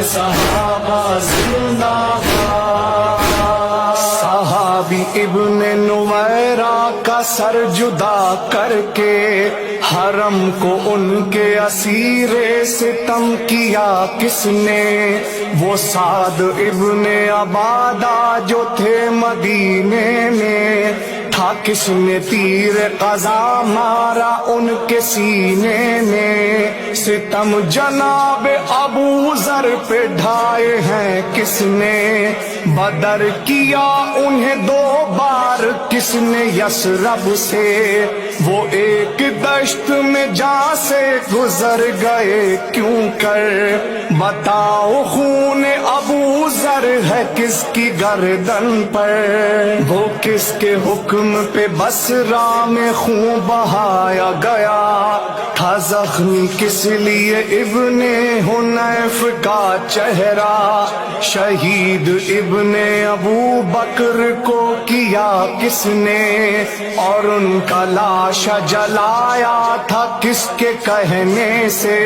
صحابہ زندہ باد۔ صحابی ابن نمیرہ کا سر جدا کر کے حرم کو ان کے اسیر ستم کیا کس نے؟ وہ سعد ابن عبادہ جو تھے مدینے میں، تھا کس نے تیر قضا مارا ان کے سینے میں؟ ستم جناب ابو ذر پہ ڈھائے ہیں کس نے؟ بدر کیا انہیں 2 بار کس نے یثرب سے؟ وہ ایک دشت میں جان سے گزر گئے کیوں کر؟ بتاؤ خون ابو ذر ہے کس کی گردن پر؟ وہ کس کے حکم پہ بصرہ میں خون بہایا گیا تھا؟ زخمی کس لیے ابن حنیف کا چہرہ؟ شہید ابن ابو بکر کو کیا کس نے؟ اور ان کا لاشا جلایا تھا کس کے کہنے سے؟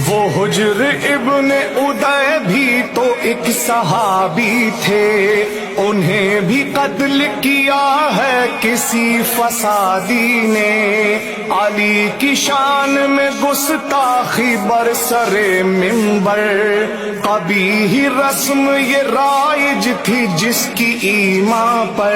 وہ حجر ابن ادے بھی تو ایک صحابی تھے، انہیں بھی قتل کیا ہے کسی فسادی نے۔ علی کی شان میں گستاخی برسر منبر، قبیح رسم یہ رائج تھی جس کی ایمان پر،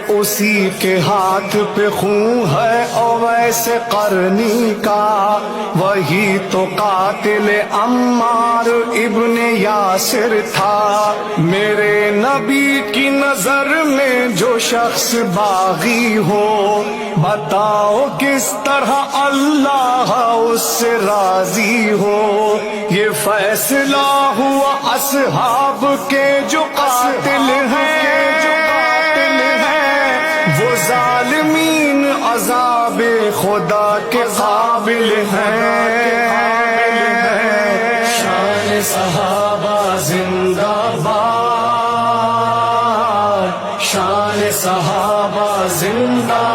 اسی کے ہاتھ پہ خون ہے اویس قرنی کا، وہی تو قاتل عمار ابن یاسر تھا۔ میرے نبی کی نظر میں جو شخص باغی ہو، بتاؤ کس طرح اللہ اس سے راضی ہو؟ یہ فیصلہ ہوا اصحاب کے جو قاتل ہیں، وہ ظالمین عذاب خدا کے قابل ہیں۔ شان صحابہ زندہ باد، شان صحابہ زندہ